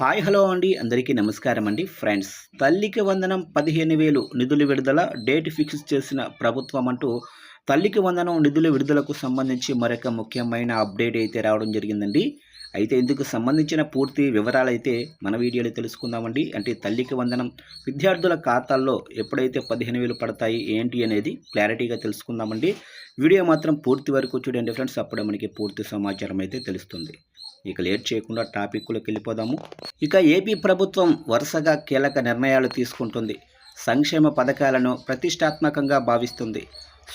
Hi hello అండి అందరికీ నమస్కారం అండి ఫ్రెండ్స్. తల్లికి వందనం 15,000 నిధుల విడుదల డేట్ ఫిక్స్ చేసిన ప్రభుత్వం అంటూ తల్లికి వందనం నిధుల విడుదలకు సంబంధించి మరొక ముఖ్యమైన అప్డేట్ అయితే రావడం జరిగిందండి. అయితే ఇందుకు సంబంధించిన పూర్తి వివరాలు అయితే మన వీడియోలో తెలుసుకుందామండి. అంటే తల్లికి వందనం విద్యార్థుల ఖాతాల్లో ఎప్పుడైతే 15,000 పడతాయి ఏంటి అనేది క్లారిటీగా తెలుసుకుందామండి. వీడియో మాత్రం పూర్తి వరకు చూడండి ఫ్రెండ్స్, అప్పుడే మనకి పూర్తి సమాచారం అయితే తెలుస్తుంది. ఇక లేట్ చేయకుండా టాపిక్లోకి వెళ్ళిపోదాము. ఇక ఏపీ ప్రభుత్వం వరుసగా కీలక నిర్ణయాలు తీసుకుంటుంది. సంక్షేమ పథకాలను ప్రతిష్టాత్మకంగా భావిస్తుంది.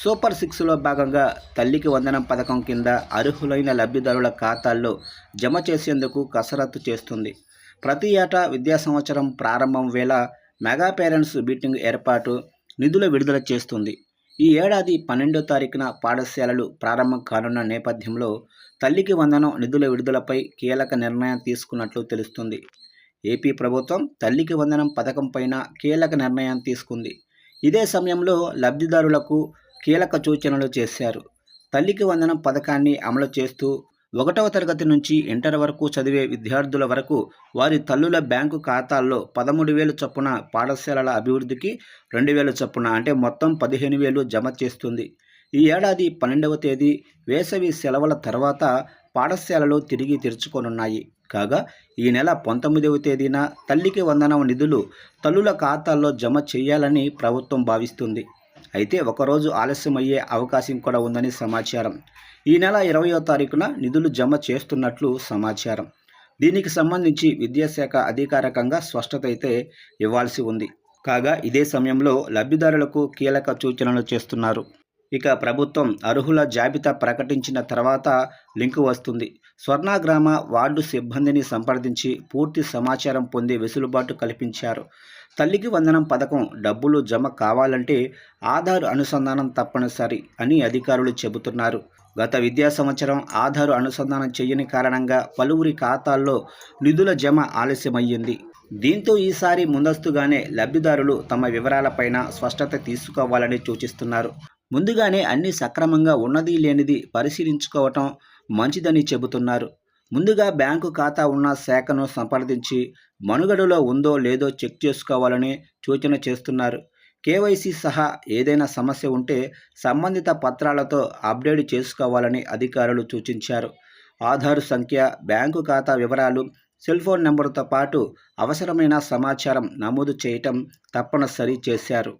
సూపర్ సిక్స్లో భాగంగా తల్లికి వందనం పథకం కింద అర్హులైన లబ్ధిదారుల ఖాతాల్లో జమ చేసేందుకు కసరత్తు చేస్తుంది. ప్రతి ఏటా విద్యా సంవత్సరం ప్రారంభం వేళ మెగా పేరెంట్స్ మీటింగ్ ఏర్పాటు నిధుల విడుదల చేస్తుంది. ఈ ఏడాది 12వ తారీఖున పాఠశాలలు ప్రారంభం కానున్న నేపథ్యంలో తల్లికి వందనం నిధుల విడుదలపై కీలక నిర్ణయం తీసుకున్నట్లు తెలుస్తుంది. ఏపీ ప్రభుత్వం తల్లికి వందనం పథకం పైన కీలక నిర్ణయం తీసుకుంది. ఇదే సమయంలో లబ్ధిదారులకు కీలక సూచనలు చేశారు. తల్లికి వందనం పథకాన్ని అమలు చేస్తూ 1వ తరగతి నుంచి ఇంటర్ వరకు చదివే విద్యార్థుల వరకు వారి తల్లుల బ్యాంకు ఖాతాల్లో 13,000 చొప్పున, పాఠశాలల అభివృద్ధికి 2,000 చొప్పున అంటే మొత్తం 15,000 జమ చేస్తుంది. ఈ ఏడాది 12వ తేదీ వేసవి సెలవుల తర్వాత పాఠశాలలు తిరిగి తెరుచుకోనున్నాయి. కాగా ఈ నెల 19వ తేదీన తల్లికి వందనం నిధులు తల్లుల ఖాతాల్లో జమ చేయాలని ప్రభుత్వం భావిస్తుంది. అయితే ఒకరోజు ఆలస్యమయ్యే అవకాశం కూడా ఉందని సమాచారం. ఈ నెల 20వ తారీఖున నిధులు జమ చేస్తున్నట్లు సమాచారం. దీనికి సంబంధించి విద్యాశాఖ అధికారికంగా స్పష్టత అయితే ఇవ్వాల్సి ఉంది. కాగా ఇదే సమయంలో లబ్ధిదారులకు కీలక సూచనలు చేస్తున్నారు. ఇక ప్రభుత్వం అర్హుల జాబితా ప్రకటించిన తర్వాత లింకు వస్తుంది. స్వర్ణగ్రామ వార్డు సిబ్బందిని సంప్రదించి పూర్తి సమాచారం పొందే వెసులుబాటు కల్పించారు. తల్లికి వందనం పథకం డబ్బులు జమ కావాలంటే ఆధార్ అనుసంధానం తప్పనిసరి అని అధికారులు చెబుతున్నారు. గత విద్యా సంవత్సరం ఆధార్ అనుసంధానం చేయని కారణంగా పలువురి ఖాతాల్లో నిధుల జమ ఆలస్యమయ్యింది. దీంతో ఈసారి ముందస్తుగానే లబ్ధిదారులు తమ వివరాలపైన స్పష్టత తీసుకోవాలని సూచిస్తున్నారు. ముందుగానే అన్ని సక్రమంగా ఉన్నది లేనిది పరిశీలించుకోవటం మంచిదని చెబుతున్నారు. ముందుగా బ్యాంకు ఖాతా ఉన్న శాఖను సంప్రదించి మనుగడలో ఉందో లేదో చెక్ చేసుకోవాలని సూచన చేస్తున్నారు. కేవైసీ సహా ఏదైనా సమస్య ఉంటే సంబంధిత పత్రాలతో అప్డేట్ చేసుకోవాలని అధికారులు సూచించారు. ఆధార్ సంఖ్య, బ్యాంకు ఖాతా వివరాలు, సెల్ ఫోన్ నెంబరుతో పాటు అవసరమైన సమాచారం నమోదు చేయటం తప్పనిసరి చేశారు.